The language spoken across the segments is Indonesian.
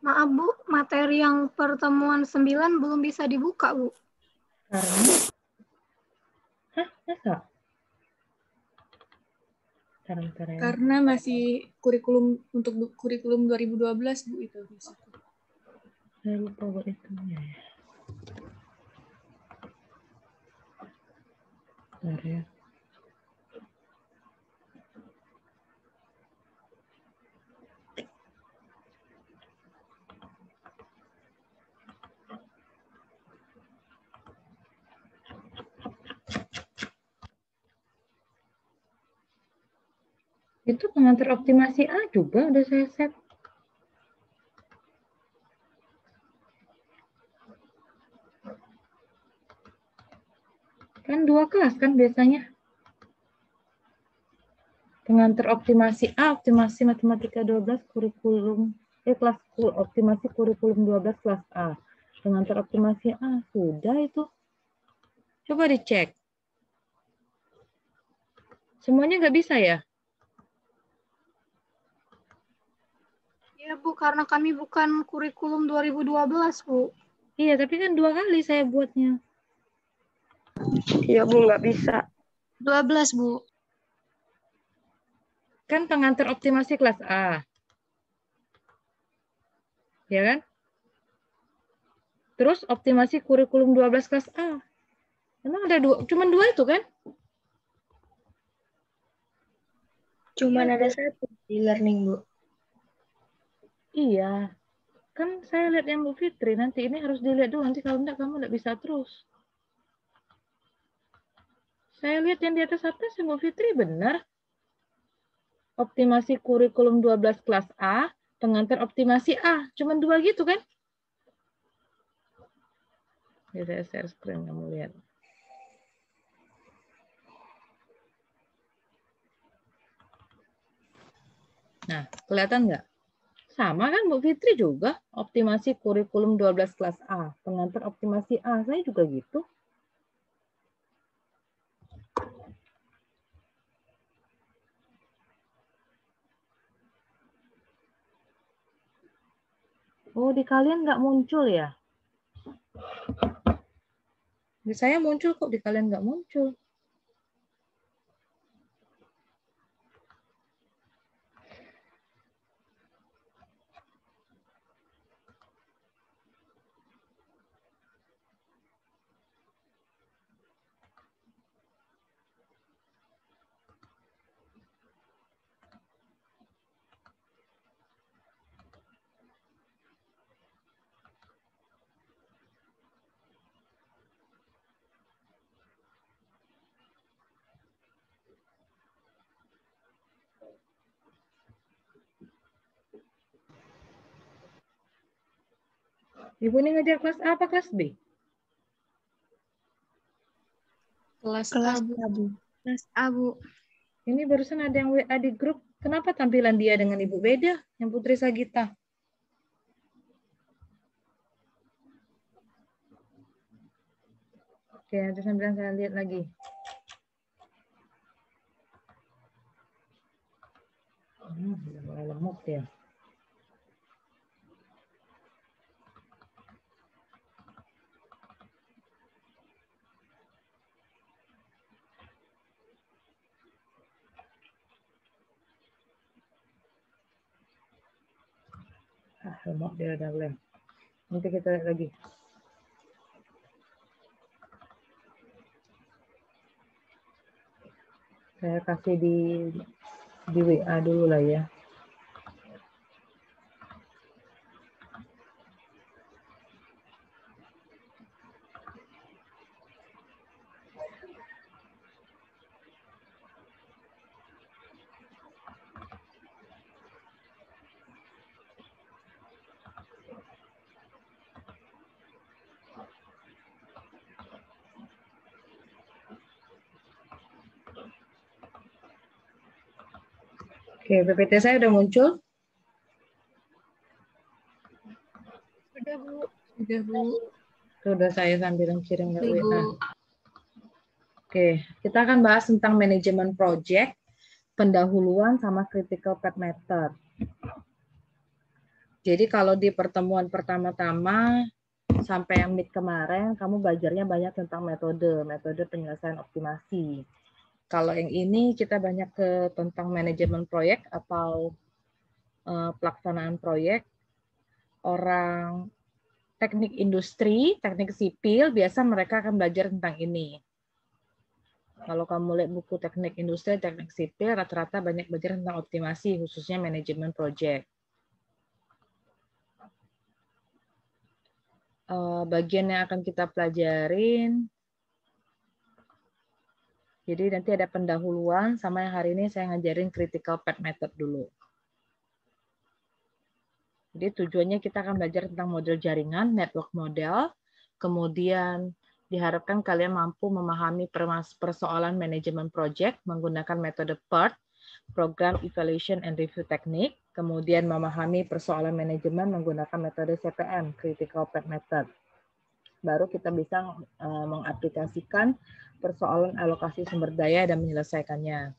Maaf Bu, materi yang pertemuan 9 belum bisa dibuka Bu. Karena? Hah, masa? Bentar ya. Karena masih kurikulum untuk kurikulum 2012 Bu itu. Saya lupa buat itunya ya. Bentar ya. Itu pengantar optimasi A juga udah saya set. Kan 2 kelas kan biasanya. Pengantar optimasi A, optimasi matematika 12, kurikulum, kelas optimasi kurikulum 12 kelas A. Pengantar optimasi A, sudah itu. Coba dicek. Semuanya nggak bisa ya? Ya Bu, karena kami bukan kurikulum 2012 Bu. Iya, tapi kan 2 kali saya buatnya. Iya Bu, nggak bisa. 12 Bu. Kan pengantar optimasi kelas A. Ya kan? Terus optimasi kurikulum 12 kelas A. Emang ada 2, cuman 2 itu kan? Cuman ada 1 di learning Bu. Iya. Kan saya lihat yang Bu Fitri, nanti ini harus dilihat dulu, nanti kalau enggak kamu enggak bisa terus. Saya lihat yang di atas yang Bu Fitri benar. Optimasi kurikulum 12 kelas A, pengantar optimasi A. Cuman 2 gitu kan? Ya, saya share screen kamu lihat. Nah, kelihatan nggak? Sama kan Bu Fitri juga, optimasi kurikulum 12 kelas A, pengantar optimasi A, saya juga gitu. Oh, di kalian nggak muncul ya? Di saya muncul kok, di kalian nggak muncul. Ibu ini ngajar kelas A apa kelas B? Kelas Kelas A Bu. A Bu. Kelas A Bu. Ini barusan ada yang WA di grup. Kenapa tampilan dia dengan Ibu beda? Yang Putri Sagita. Oke, nanti sambil saya lihat lagi. Udah mulai lemot ya. Lemot dia udah lem. Nanti kita lihat lagi. Saya kasih di WA dulu lah ya. Oke, PPT saya udah muncul. Sudah Bu. Sudah Bu. Sudah saya sambil kirim ke Ibu. WA. Oke, kita akan bahas tentang manajemen project, pendahuluan sama critical path method. Jadi kalau di pertemuan pertama-tama sampai yang mid kemarin, kamu belajarnya banyak tentang metode penyelesaian optimasi. Kalau yang ini kita banyak tentang manajemen proyek atau pelaksanaan proyek. Orang teknik industri, teknik sipil, biasa mereka akan belajar tentang ini. Kalau kamu lihat buku teknik industri, teknik sipil, rata-rata banyak belajar tentang optimasi, khususnya manajemen proyek. Bagian yang akan kita pelajarin, jadi nanti ada pendahuluan, sama yang hari ini saya ngajarin critical path method dulu. Jadi tujuannya kita akan belajar tentang model jaringan, network model, kemudian diharapkan kalian mampu memahami persoalan manajemen project menggunakan metode PERT, Program Evaluation and Review Technique, kemudian memahami persoalan manajemen menggunakan metode CPM, Critical Path Method. Baru kita bisa mengaplikasikan persoalan alokasi sumber daya dan menyelesaikannya.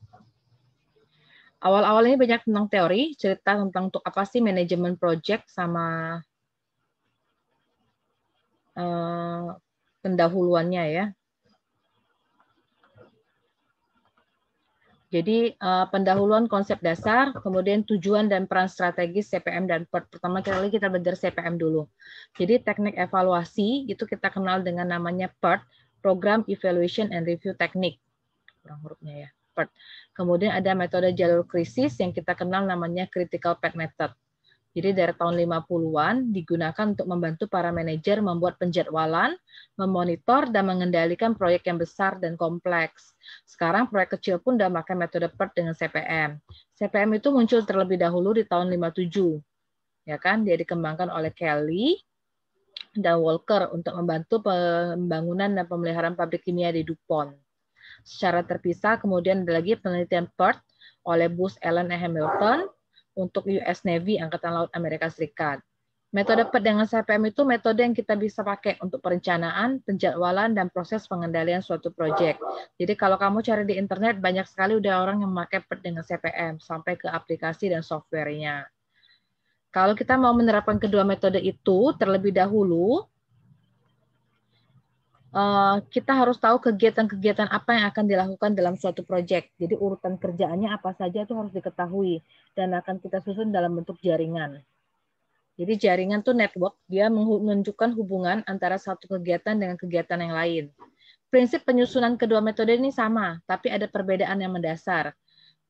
Awal-awal ini banyak tentang teori, cerita tentang untuk apa sih manajemen project sama pendahuluannya ya. Jadi pendahuluan konsep dasar, kemudian tujuan dan peran strategis CPM dan PERT. Pertama kali kita belajar CPM dulu. Jadi teknik evaluasi itu kita kenal dengan namanya PERT, Program Evaluation and Review Technique. Kurang hurufnya ya, PERT. Kemudian ada metode jalur krisis yang kita kenal namanya Critical Path Method. Jadi dari tahun 50-an digunakan untuk membantu para manajer membuat penjadwalan, memonitor, dan mengendalikan proyek yang besar dan kompleks. Sekarang proyek kecil pun sudah pakai metode PERT dengan CPM. CPM itu muncul terlebih dahulu di tahun 57. Ya kan? Dia dikembangkan oleh Kelly dan Walker untuk membantu pembangunan dan pemeliharaan pabrik kimia di DuPont. Secara terpisah kemudian ada lagi penelitian PERT oleh Booz Allen Hamilton untuk US Navy, Angkatan Laut Amerika Serikat. Metode PERT dengan CPM itu metode yang kita bisa pakai untuk perencanaan, penjadwalan, dan proses pengendalian suatu proyek. Jadi kalau kamu cari di internet, banyak sekali udah orang yang memakai PERT dengan CPM, sampai ke aplikasi dan software-nya. Kalau kita mau menerapkan kedua metode itu, terlebih dahulu, kita harus tahu kegiatan-kegiatan apa yang akan dilakukan dalam suatu proyek. Jadi urutan kerjaannya apa saja itu harus diketahui dan akan kita susun dalam bentuk jaringan. Jadi jaringan itu network, dia menunjukkan hubungan antara satu kegiatan dengan kegiatan yang lain. Prinsip penyusunan kedua metode ini sama, tapi ada perbedaan yang mendasar.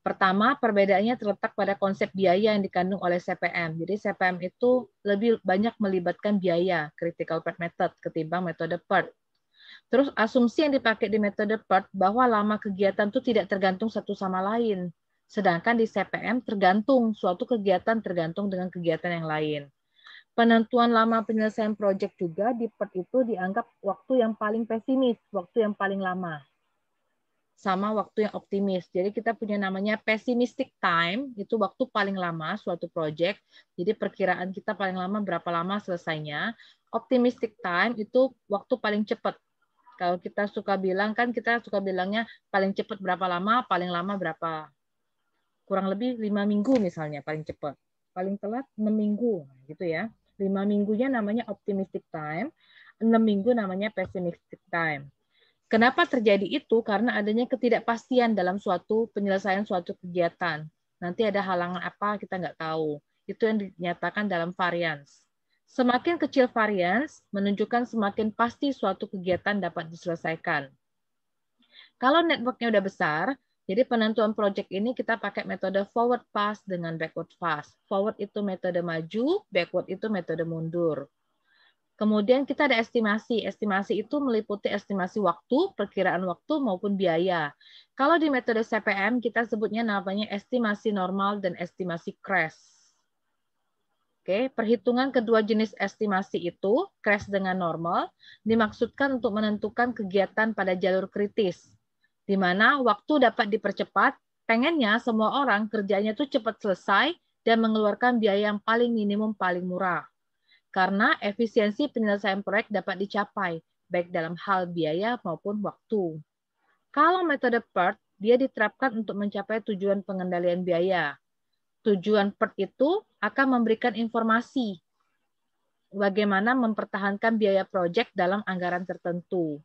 Pertama, perbedaannya terletak pada konsep biaya yang dikandung oleh CPM. Jadi CPM itu lebih banyak melibatkan biaya, critical path method, ketimbang metode PERT. Terus asumsi yang dipakai di metode PERT bahwa lama kegiatan itu tidak tergantung satu sama lain. Sedangkan di CPM tergantung, suatu kegiatan tergantung dengan kegiatan yang lain. Penentuan lama penyelesaian proyek juga di PERT itu dianggap waktu yang paling pesimis, waktu yang paling lama. Sama waktu yang optimis. Jadi kita punya namanya pessimistic time, itu waktu paling lama suatu proyek. Jadi perkiraan kita paling lama berapa lama selesainya. Optimistic time itu waktu paling cepat. Kalau kita suka bilang kan kita suka bilangnya paling cepat berapa lama, paling lama berapa. Kurang lebih 5 minggu misalnya paling cepat. Paling telat 6 minggu gitu ya. 5 minggunya namanya optimistic time, 6 minggu namanya pessimistic time. Kenapa terjadi itu? Karena adanya ketidakpastian dalam suatu penyelesaian suatu kegiatan. Nanti ada halangan apa kita nggak tahu. Itu yang dinyatakan dalam variance. Semakin kecil variance, menunjukkan semakin pasti suatu kegiatan dapat diselesaikan. Kalau networknya udah besar, jadi penentuan proyek ini kita pakai metode forward fast dengan backward fast. Forward itu metode maju, backward itu metode mundur. Kemudian kita ada estimasi. Estimasi itu meliputi estimasi waktu, perkiraan waktu maupun biaya. Kalau di metode CPM kita sebutnya namanya estimasi normal dan estimasi crash. Oke, perhitungan kedua jenis estimasi itu, crash dengan normal, dimaksudkan untuk menentukan kegiatan pada jalur kritis, di mana waktu dapat dipercepat, pengennya semua orang kerjanya itu cepat selesai dan mengeluarkan biaya yang paling minimum, paling murah. Karena efisiensi penyelesaian proyek dapat dicapai, baik dalam hal biaya maupun waktu. Kalau metode PERT, dia diterapkan untuk mencapai tujuan pengendalian biaya. Tujuan PERT itu akan memberikan informasi bagaimana mempertahankan biaya proyek dalam anggaran tertentu.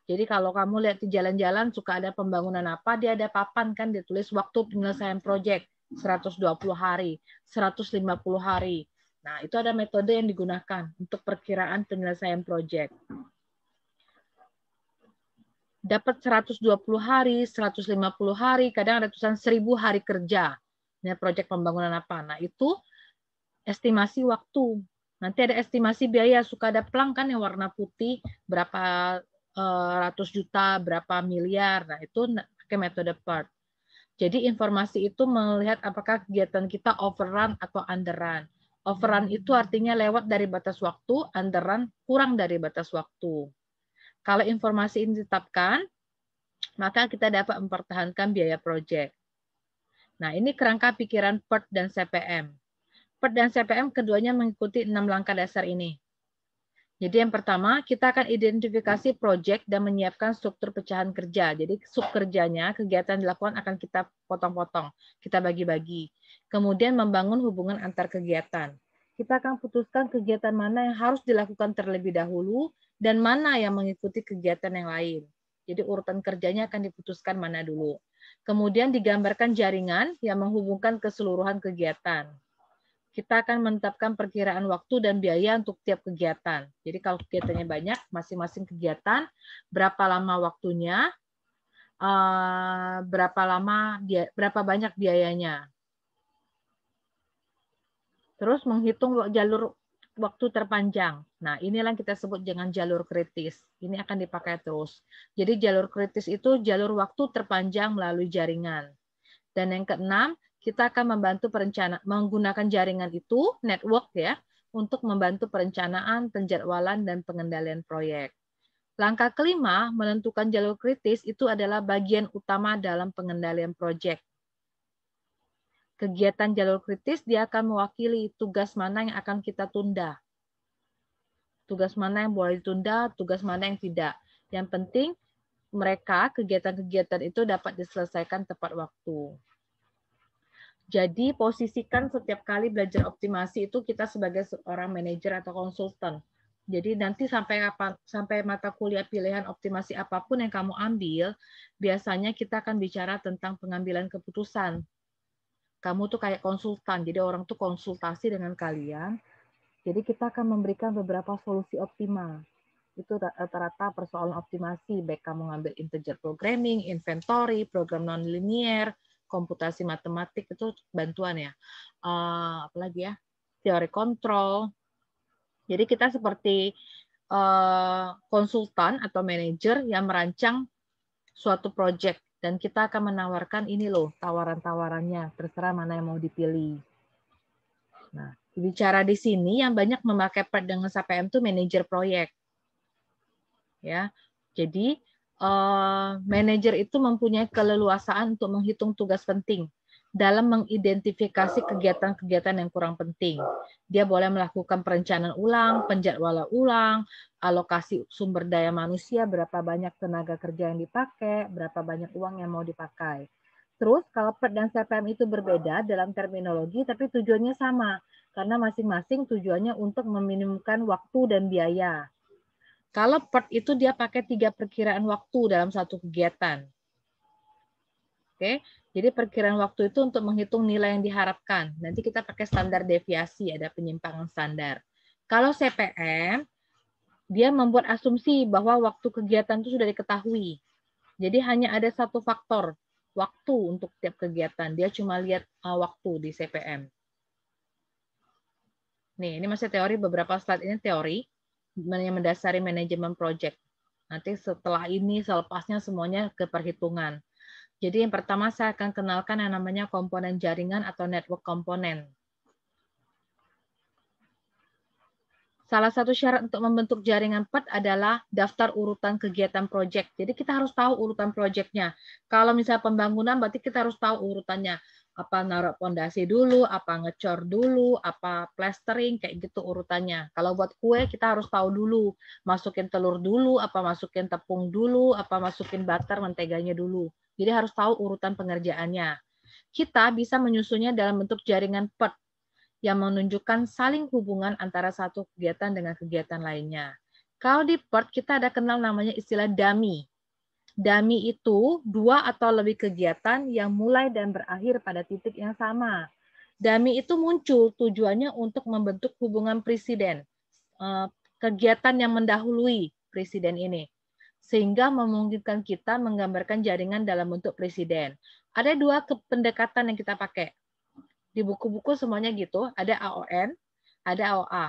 Jadi kalau kamu lihat di jalan-jalan suka ada pembangunan apa, dia ada papan kan ditulis waktu penyelesaian proyek 120 hari, 150 hari. Nah, itu ada metode yang digunakan untuk perkiraan penyelesaian proyek. Dapat 120 hari, 150 hari, kadang ada tulisan 1000 hari kerja. Ini proyek pembangunan apa? Nah, itu estimasi waktu. Nanti ada estimasi biaya, suka ada pelang kan yang warna putih, berapa ratus juta, berapa miliar. Nah, itu pakai metode PERT. Jadi informasi itu melihat apakah kegiatan kita overrun atau underrun. Overrun itu artinya lewat dari batas waktu, underrun kurang dari batas waktu. Kalau informasi ini ditetapkan, maka kita dapat mempertahankan biaya proyek. Nah, ini kerangka pikiran PERT dan CPM. PERT dan CPM keduanya mengikuti 6 langkah dasar ini. Jadi yang pertama, kita akan identifikasi proyek dan menyiapkan struktur pecahan kerja. Jadi sub kerjanya, kegiatan dilakukan akan kita potong-potong, kita bagi-bagi. Kemudian membangun hubungan antar kegiatan. Kita akan putuskan kegiatan mana yang harus dilakukan terlebih dahulu dan mana yang mengikuti kegiatan yang lain. Jadi urutan kerjanya akan diputuskan mana dulu. Kemudian digambarkan jaringan yang menghubungkan keseluruhan kegiatan. Kita akan menetapkan perkiraan waktu dan biaya untuk tiap kegiatan. Jadi kalau kegiatannya banyak, masing-masing kegiatan, berapa lama waktunya, berapa banyak biayanya. Terus menghitung jalur waktu terpanjang. Nah, inilah yang kita sebut dengan jalur kritis. Ini akan dipakai terus. Jadi jalur kritis itu jalur waktu terpanjang melalui jaringan. Dan yang keenam, kita akan membantu menggunakan jaringan itu, network ya, untuk membantu perencanaan, penjadwalan, dan pengendalian proyek. Langkah kelima, menentukan jalur kritis itu adalah bagian utama dalam pengendalian proyek. Kegiatan jalur kritis dia akan mewakili tugas mana yang akan kita tunda. Tugas mana yang boleh ditunda, tugas mana yang tidak. Yang penting mereka, kegiatan-kegiatan itu dapat diselesaikan tepat waktu. Jadi posisikan setiap kali belajar optimasi itu kita sebagai seorang manajer atau konsultan. Jadi nanti sampai mata kuliah pilihan optimasi apapun yang kamu ambil, biasanya kita akan bicara tentang pengambilan keputusan. Kamu tuh kayak konsultan, jadi orang tuh konsultasi dengan kalian. Jadi kita akan memberikan beberapa solusi optimal. Itu rata-rata persoalan optimasi, baik kamu ngambil integer programming, inventory, program nonlinear, komputasi matematik itu bantuan ya. Apalagi ya, teori kontrol. Jadi kita seperti konsultan atau manajer yang merancang suatu project dan kita akan menawarkan ini loh tawaran-tawarannya, terserah mana yang mau dipilih. Nah, bicara di sini yang banyak memakai PERT dengan CPM itu manajer proyek. Ya. Jadi manajer itu mempunyai keleluasaan untuk menghitung tugas penting dalam mengidentifikasi kegiatan-kegiatan yang kurang penting. Dia boleh melakukan perencanaan ulang, penjadwalan ulang, alokasi sumber daya manusia, berapa banyak tenaga kerja yang dipakai, berapa banyak uang yang mau dipakai. Terus kalau PERT dan CPM itu berbeda dalam terminologi, tapi tujuannya sama, karena masing-masing tujuannya untuk meminimumkan waktu dan biaya. Kalau PERT itu dia pakai 3 perkiraan waktu dalam satu kegiatan. Oke, jadi perkiraan waktu itu untuk menghitung nilai yang diharapkan. Nanti kita pakai standar deviasi, ada penyimpangan standar. Kalau CPM, dia membuat asumsi bahwa waktu kegiatan itu sudah diketahui. Jadi hanya ada satu faktor, waktu untuk tiap kegiatan. Dia cuma lihat waktu di CPM. Nih, ini masih teori, beberapa slide ini teori yang mendasari manajemen project. Nanti setelah ini, selepasnya semuanya ke perhitungan. Jadi yang pertama saya akan kenalkan yang namanya komponen jaringan atau network komponen. Salah satu syarat untuk membentuk jaringan PERT adalah daftar urutan kegiatan proyek. Jadi kita harus tahu urutan proyeknya. Kalau misalnya pembangunan, berarti kita harus tahu urutannya. Apa naruh pondasi dulu, apa ngecor dulu, apa plastering, kayak gitu urutannya. Kalau buat kue, kita harus tahu dulu. Masukin telur dulu, apa masukin tepung dulu, apa masukin butter, menteganya dulu. Jadi harus tahu urutan pengerjaannya. kita bisa menyusunnya dalam bentuk jaringan PERT yang menunjukkan saling hubungan antara satu kegiatan dengan kegiatan lainnya. Kalau di PERT kita ada kenal namanya istilah dummy. Dummy itu dua atau lebih kegiatan yang mulai dan berakhir pada titik yang sama. Dummy itu muncul tujuannya untuk membentuk hubungan presiden, kegiatan yang mendahului presiden ini, sehingga memungkinkan kita menggambarkan jaringan dalam bentuk presiden. Ada dua pendekatan yang kita pakai. Di buku-buku semuanya gitu, ada AON, ada AOA.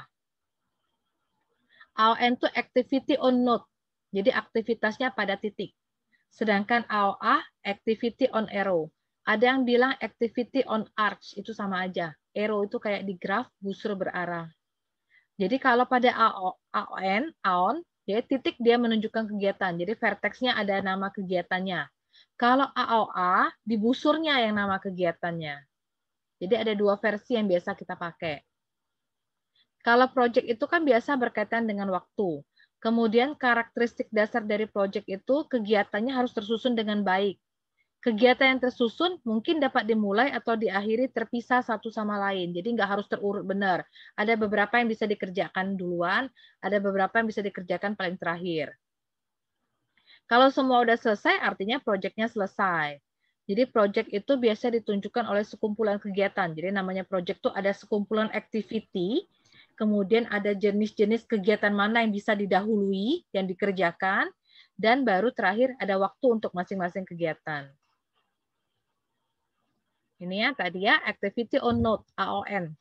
AON itu activity on node, jadi aktivitasnya pada titik. Sedangkan AOA, activity on arrow. Ada yang bilang activity on arch, itu sama aja. Arrow itu kayak di graf, busur berarah. Jadi kalau pada AON, ya titik dia menunjukkan kegiatan. Jadi vertexnya ada nama kegiatannya. Kalau AOA, di busurnya yang nama kegiatannya. Jadi ada dua versi yang biasa kita pakai. Kalau project itu kan biasa berkaitan dengan waktu. Kemudian karakteristik dasar dari project itu kegiatannya harus tersusun dengan baik. Kegiatan yang tersusun mungkin dapat dimulai atau diakhiri terpisah satu sama lain. Jadi nggak harus terurut benar. Ada beberapa yang bisa dikerjakan duluan, ada beberapa yang bisa dikerjakan paling terakhir. Kalau semua udah selesai, artinya project-nya selesai. Jadi project itu biasa ditunjukkan oleh sekumpulan kegiatan. Jadi namanya project itu ada sekumpulan activity, kemudian ada jenis-jenis kegiatan mana yang bisa didahului, yang dikerjakan, dan baru terakhir ada waktu untuk masing-masing kegiatan. Ini ya tadi ya, activity on node, AON.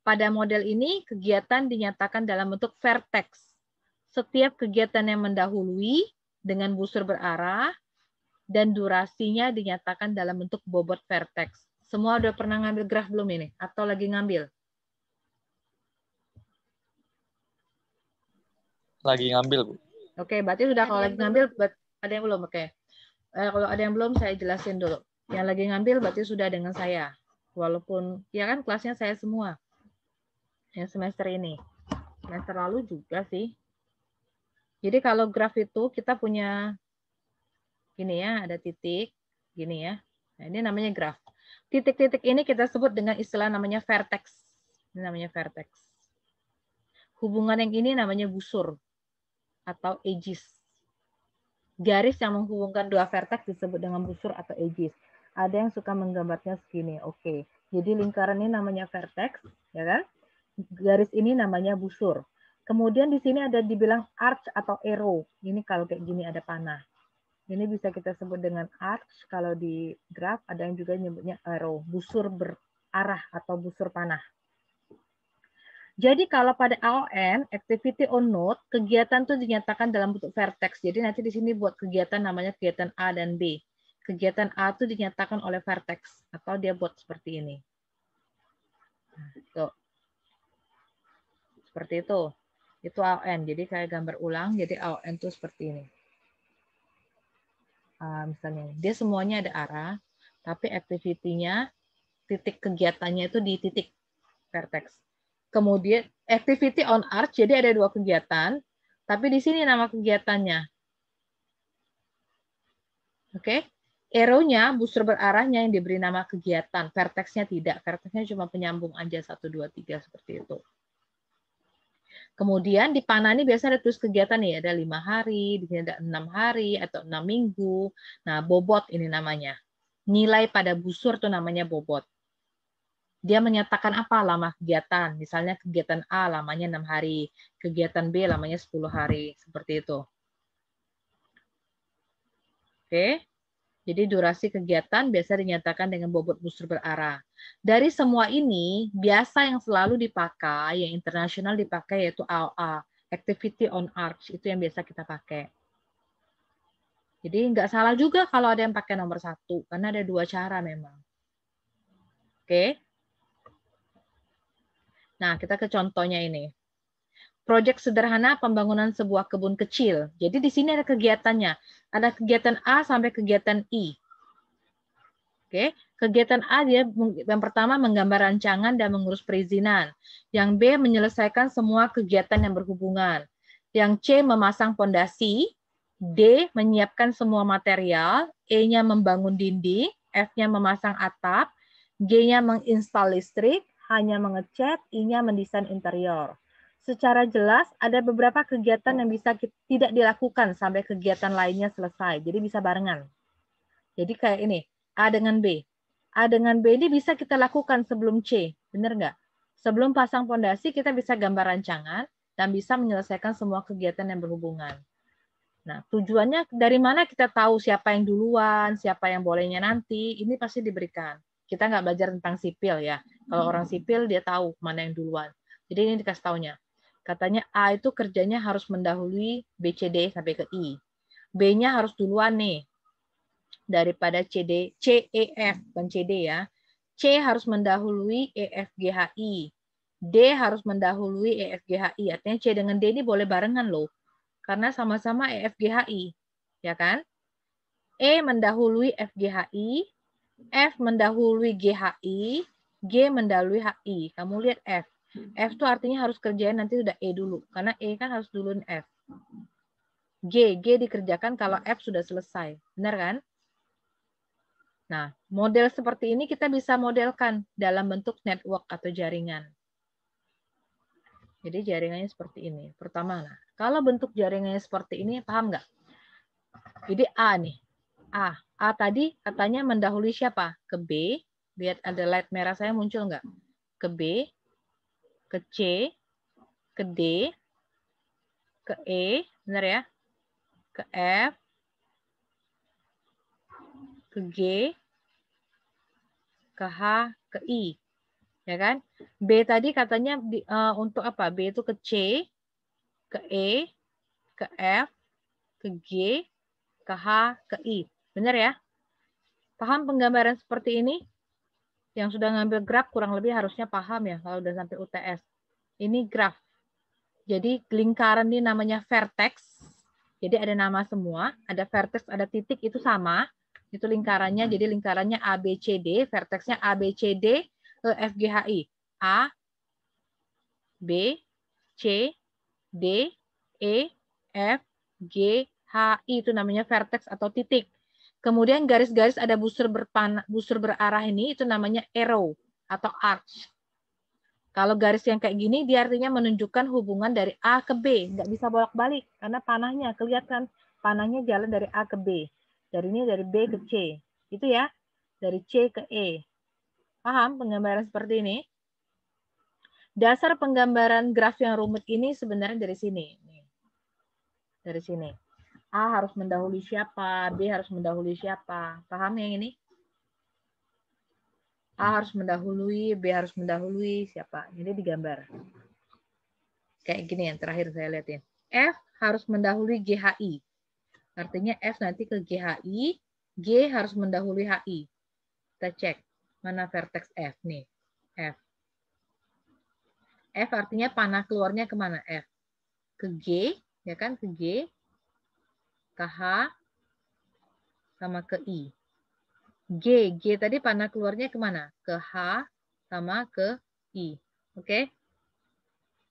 Pada model ini, kegiatan dinyatakan dalam bentuk vertex. Setiap kegiatan yang mendahului dengan busur berarah, dan durasinya dinyatakan dalam bentuk bobot vertex. Semua udah pernah ngambil graf belum ini? Atau lagi ngambil? Lagi ngambil, Bu. Oke, berarti sudah kalau lagi ngambil, ada yang belum? Oke. Kalau ada yang belum, saya jelasin dulu. Yang lagi ngambil berarti sudah dengan saya. Walaupun, ya kan kelasnya saya semua. Yang semester ini. Semester lalu juga sih. Jadi kalau graf itu kita punya gini ya, ada titik, gini ya. Nah, ini namanya graf. Titik-titik ini kita sebut dengan istilah namanya vertex. Ini namanya vertex. Hubungan yang ini namanya busur atau edges. Garis yang menghubungkan dua vertex disebut dengan busur atau edges. Ada yang suka menggambarnya segini. Oke. Jadi lingkaran ini namanya vertex, ya kan? Garis ini namanya busur. Kemudian di sini ada dibilang arch atau arrow. Ini kalau kayak gini ada panah. Ini bisa kita sebut dengan arch, kalau di graf ada yang juga nyebutnya arrow, busur berarah atau busur panah. Jadi kalau pada AON, activity on node, kegiatan itu dinyatakan dalam bentuk vertex. Jadi nanti di sini buat kegiatan namanya kegiatan A dan B. Kegiatan A itu dinyatakan oleh vertex, atau dia buat seperti ini. Tuh. Seperti itu. Itu AON, jadi saya gambar ulang, jadi AON itu seperti ini. Misalnya dia semuanya ada arah, tapi activity-nya, titik kegiatannya itu di titik vertex. Kemudian activity on arch, jadi ada dua kegiatan, tapi di sini nama kegiatannya. Oke, arrow-nya, busur berarahnya yang diberi nama kegiatan, vertex-nya tidak, vertex-nya cuma penyambung aja 1, 2, 3 seperti itu. Kemudian di panah ini biasa ada tulis kegiatan nih, ada 5 hari, di sini ada 6 hari atau 6 minggu. Nah, bobot ini namanya. Nilai pada busur itu namanya bobot. Dia menyatakan apa lama kegiatan. Misalnya kegiatan A lamanya 6 hari, kegiatan B lamanya 10 hari, seperti itu. Oke. Jadi durasi kegiatan biasa dinyatakan dengan bobot busur berarah. Dari semua ini, biasa yang selalu dipakai, yang internasional dipakai yaitu AOA, Activity on Arch, itu yang biasa kita pakai. Jadi nggak salah juga kalau ada yang pakai nomor 1, karena ada 2 cara memang. Oke. Nah, kita ke contohnya ini. Proyek sederhana pembangunan sebuah kebun kecil. Jadi di sini ada kegiatannya. Ada kegiatan A sampai kegiatan I. Oke, kegiatan A dia yang pertama menggambar rancangan dan mengurus perizinan. Yang B menyelesaikan semua kegiatan yang berhubungan. Yang C memasang fondasi. D menyiapkan semua material. E-nya membangun dinding. F-nya memasang atap, G-nya menginstal listrik, H-nya mengecat, I-nya mendesain interior. Secara jelas, ada beberapa kegiatan yang bisa tidak dilakukan sampai kegiatan lainnya selesai. Jadi bisa barengan. Jadi kayak ini, A dengan B. A dengan B ini bisa kita lakukan sebelum C, benar nggak? Sebelum pasang fondasi, kita bisa gambar rancangan dan bisa menyelesaikan semua kegiatan yang berhubungan. Nah, tujuannya dari mana kita tahu siapa yang duluan, siapa yang bolehnya nanti, ini pasti diberikan. Kita nggak belajar tentang sipil ya. Kalau orang sipil, dia tahu mana yang duluan. Jadi ini dikasih taunya. Katanya A itu kerjanya harus mendahului B, C, D sampai ke I. B-nya harus duluan nih. Daripada C, E, F, bukan C, D ya. C harus mendahului E, F, G, H, I. D harus mendahului E, F, G, H, I. Artinya C dengan D ini boleh barengan loh. Karena sama-sama E, F, G, H, I. Ya kan? E mendahului F, G, H, I. F mendahului G, H, I. G mendahului H, I. Kamu lihat F. F itu artinya harus kerjain nanti udah E dulu. Karena E kan harus duluin F. G dikerjakan kalau F sudah selesai. Benar kan? Nah, model seperti ini kita bisa modelkan dalam bentuk network atau jaringan. Jadi jaringannya seperti ini. Pertama, nah, kalau bentuk jaringannya seperti ini, paham nggak? Jadi A nih. A tadi katanya mendahului siapa? Ke B. Lihat ada light merah saya muncul nggak? Ke B, ke C, ke D, ke E, benar ya? Ke F, ke G, ke H, ke I. Ya kan? B tadi katanya untuk apa? B itu ke C, ke E, ke F, ke G, ke H, ke I. Benar ya? Paham penggambaran seperti ini? Yang sudah ngambil graf kurang lebih harusnya paham ya kalau udah sampai UTS. Ini graf. Jadi lingkaran ini namanya vertex. Jadi ada nama semua, ada vertex, ada titik, itu sama. Itu lingkarannya, jadi lingkarannya A, B, C, D, vertexnya A, B, C, D, E, F, G, H, I. A, B, C, D, E, F, G, H, I. Itu namanya vertex atau titik. Kemudian garis-garis ada busur berarah ini, itu namanya arrow atau arch. Kalau garis yang kayak gini, dia artinya menunjukkan hubungan dari A ke B. Nggak bisa bolak-balik, karena panahnya, kelihatan panahnya jalan dari A ke B. Dari ini dari B ke C. Itu ya, dari C ke E. Paham penggambaran seperti ini? Dasar penggambaran graf yang rumit ini sebenarnya dari sini. Dari sini. A harus mendahului siapa, B harus mendahului siapa. Paham yang ini? A harus mendahului, B harus mendahului siapa. Ini digambar. Kayak gini yang terakhir saya lihatin. F harus mendahului GHI. Artinya F nanti ke GHI, G harus mendahului HI. Kita cek mana vertex F nih. F. F artinya panah keluarnya kemana? F. Ke G, ya kan? Ke G, ke H, sama ke I. G tadi panah keluarnya kemana? Ke H, sama ke I. Oke?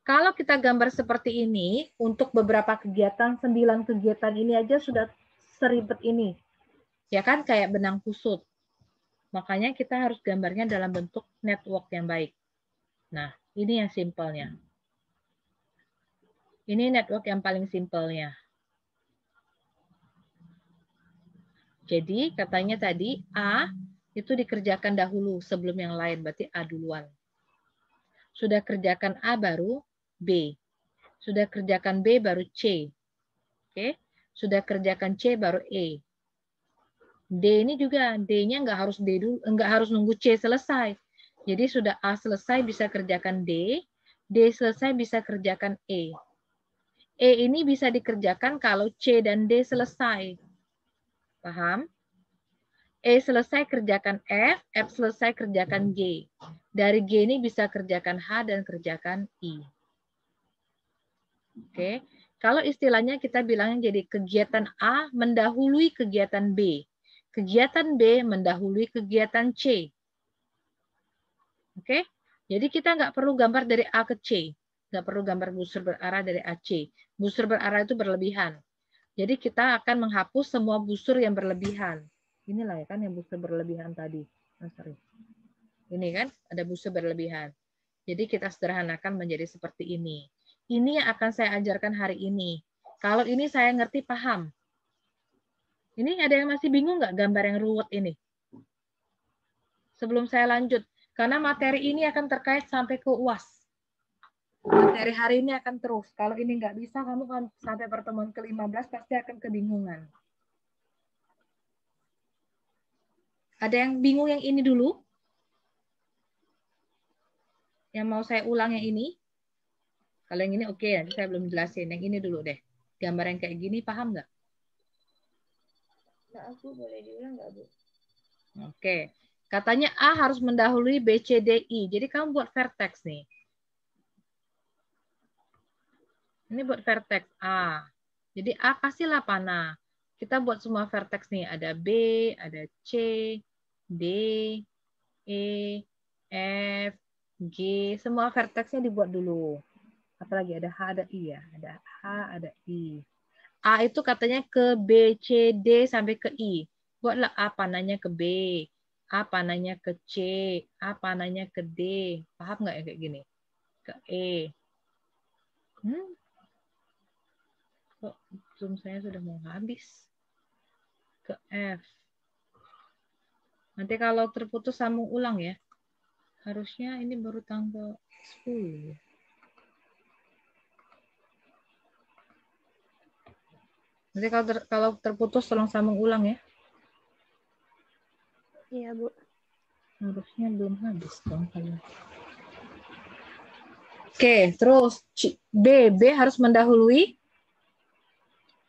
Kalau kita gambar seperti ini, untuk beberapa kegiatan, 9 kegiatan ini aja sudah seribet ini. Ya kan? Kayak benang kusut. Makanya kita harus gambarnya dalam bentuk network yang baik. Nah, ini yang simpelnya. Ini network yang paling simpelnya. Jadi katanya tadi A itu dikerjakan dahulu sebelum yang lain, berarti A duluan. Sudah kerjakan A baru B. Sudah kerjakan B baru C. Oke. Sudah kerjakan C baru E. D ini juga, D-nya nggak harus D dulu, nggak harus nunggu C selesai. Jadi sudah A selesai bisa kerjakan D, D selesai bisa kerjakan E. E ini bisa dikerjakan kalau C dan D selesai. Paham? E selesai kerjakan F, F selesai kerjakan G. Dari G ini bisa kerjakan H dan kerjakan I. Oke. Kalau istilahnya kita bilangnya jadi kegiatan A mendahului kegiatan B. Kegiatan B mendahului kegiatan C. Oke. Jadi kita nggak perlu gambar dari A ke C. Nggak perlu gambar busur berarah dari A C. Busur berarah itu berlebihan. Jadi kita akan menghapus semua busur yang berlebihan. Inilah ya kan yang booster berlebihan tadi. Oh, sorry. Ini kan ada booster berlebihan. Jadi kita sederhanakan menjadi seperti ini. Ini yang akan saya ajarkan hari ini. Kalau ini saya ngerti, paham. Ini ada yang masih bingung nggak gambar yang ruwet ini? Sebelum saya lanjut. Karena materi ini akan terkait sampai ke UAS. Materi hari ini akan terus. Kalau ini nggak bisa, kamu kan sampai pertemuan ke-15 pasti akan kebingungan. Ada yang bingung yang ini dulu? Yang mau saya ulang yang ini? Kalau yang ini oke, nanti saya belum jelasin. Yang ini dulu deh. Gambar yang kayak gini, paham nggak? Nah, aku boleh diulang nggak, Bu? Oke. Katanya A harus mendahului B, C, D, I. Jadi kamu buat vertex nih. Ini buat vertex A. Jadi A kasihlah panah. Kita buat semua vertex nih. Ada B, ada C, D, E, F, G. Semua vertexnya dibuat dulu. Apalagi ada H, ada I ya. Ada H, ada I. A itu katanya ke B, C, D sampai ke I. Buatlah A panahnya ke B. A panahnya ke C. A panahnya ke D. Paham nggak ya kayak gini? Ke E. Kok Zoom saya sudah mau habis? Ke F. Nanti kalau terputus sambung ulang ya. Harusnya ini baru tanggal 10. Nanti kalau terputus tolong sambung ulang ya. Iya, Bu. Harusnya belum habis dong kalau. Oke, terus B. B harus mendahului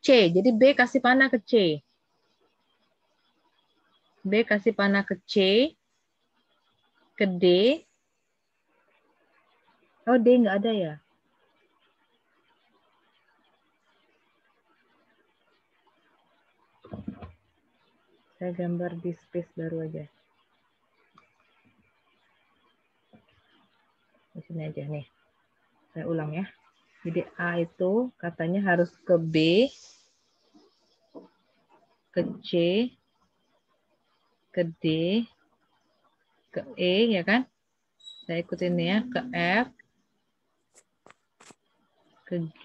C. Jadi B kasih panah ke C. B kasih panah ke C. Ke D. Oh, D nggak ada ya? Saya gambar di space baru aja. Di sini aja nih. Saya ulang ya. Jadi A itu katanya harus ke B, ke C, ke D, ke E, ya kan? Saya ikutin ya, ke F, ke G,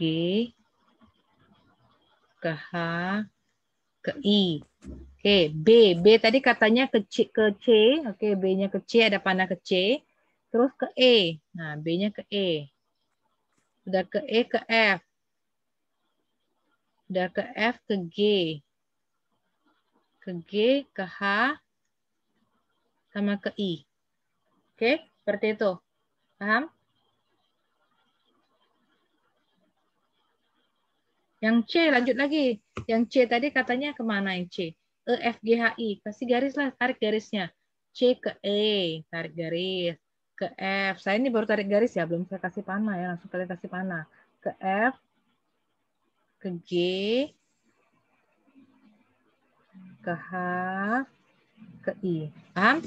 ke H, ke I. Oke, B. B tadi katanya ke C. Oke, B-nya ke C, ada panah ke C. Terus ke E. Nah, B-nya ke E. Udah ke E, ke F. Udah ke F, ke G. Ke G, ke H, sama ke I. Oke, seperti itu. Paham? Yang C, lanjut lagi. Yang C tadi katanya kemana yang C? E, F, G, H, I. Kasih garis lah, tarik garisnya. C ke E, tarik garis. Ke F. Saya ini baru tarik garis ya, belum saya kasih panah ya. Langsung kalian kasih panah. Ke F, ke G, ke H, ke I. Paham?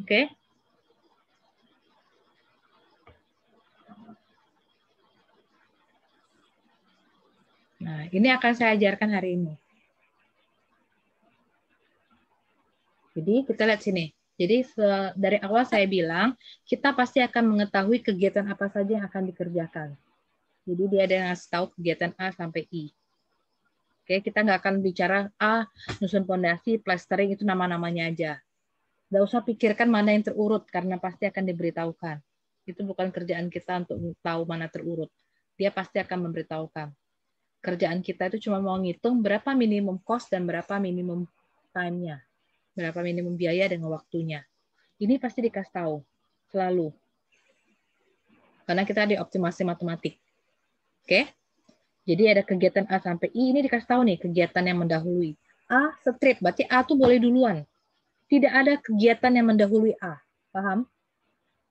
Oke. Nah, ini akan saya ajarkan hari ini. Jadi kita lihat sini. Jadi dari awal saya bilang, kita pasti akan mengetahui kegiatan apa saja yang akan dikerjakan. Jadi dia ada yang ngasih tahu kegiatan A sampai I. Oke, kita nggak akan bicara A, nyusun fondasi, plastering, itu nama-namanya aja. Nggak usah pikirkan mana yang terurut, karena pasti akan diberitahukan. Itu bukan kerjaan kita untuk tahu mana terurut. Dia pasti akan memberitahukan. Kerjaan kita itu cuma mau ngitung berapa minimum cost dan berapa minimum time-nya. Berapa minimum biaya dengan waktunya. Ini pasti dikasih tahu. Selalu. Karena kita di optimasi matematik. Oke? Jadi ada kegiatan A sampai I, ini dikasih tahu nih, kegiatan yang mendahului. A, straight, berarti A tuh boleh duluan. Tidak ada kegiatan yang mendahului A. Paham?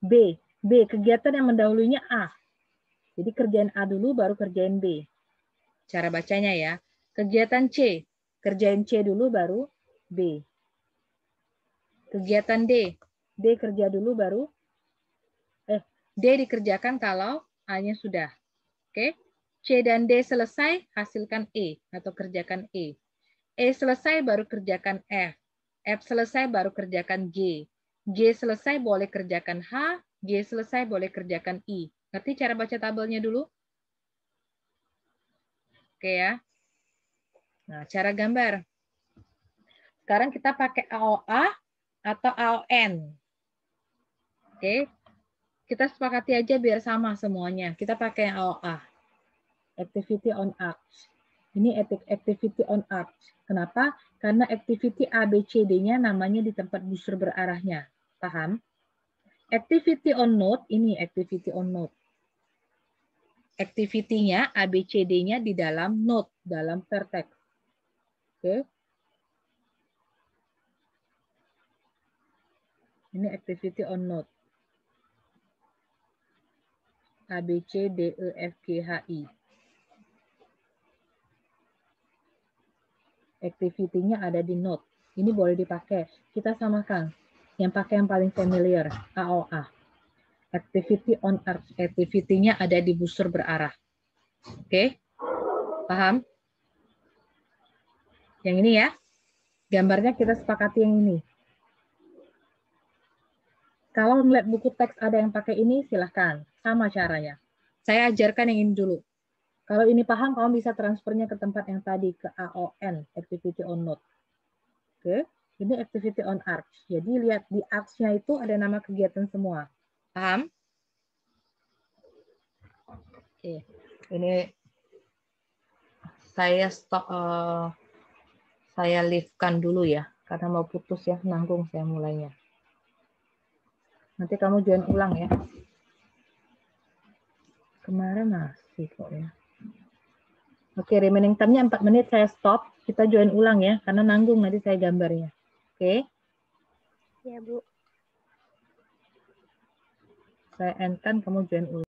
B, B, kegiatan yang mendahulunya A. Jadi kerjain A dulu, baru kerjain B. Cara bacanya ya. Kegiatan C, kerjain C dulu, baru B. Kegiatan D, D kerja dulu, baru D dikerjakan kalau A-nya sudah. Oke. C dan D selesai, hasilkan E atau kerjakan E. E selesai, baru kerjakan F. F selesai, baru kerjakan G. G selesai, boleh kerjakan H. G selesai, boleh kerjakan I. Ngerti cara baca tabelnya dulu? Oke ya. Nah, cara gambar. Sekarang kita pakai AOA atau AON. Oke. Kita sepakati aja biar sama semuanya. Kita pakai AOA. Activity on Arch. Ini activity on Arch. Kenapa? Karena activity ABCD-nya namanya di tempat busur berarahnya. Paham? Activity on Node, ini activity on Node. Activity-nya ABCD-nya di dalam node, dalam vertex. Oke. Ini activity on Node. A, B, C, D, E, F, G, H, I. Activity-nya ada di node. Ini boleh dipakai. Kita samakan. Yang pakai yang paling familiar, AOA. Activity on Arch. Activity-nya ada di busur berarah. Oke? Paham? Yang ini ya. Gambarnya kita sepakati yang ini. Kalau ngeliat buku teks ada yang pakai ini, silahkan. Sama caranya. Saya ajarkan yang ini dulu. Kalau ini paham, kamu bisa transfernya ke tempat yang tadi, ke AON, Activity on Node. Oke, ini Activity on Arch. Jadi lihat di Arch-nya itu ada nama kegiatan semua. Paham? Oke, ini saya stop, saya leave-kan dulu ya, karena mau putus ya, nanggung saya mulainya. Nanti kamu join ulang ya. Kemarin masih kok ya. Oke, remaining time-nya 4 menit, saya stop. Kita join ulang ya, karena nanggung nanti saya gambarnya. Oke? Ya, Bu. Saya end kan, kamu join ulang.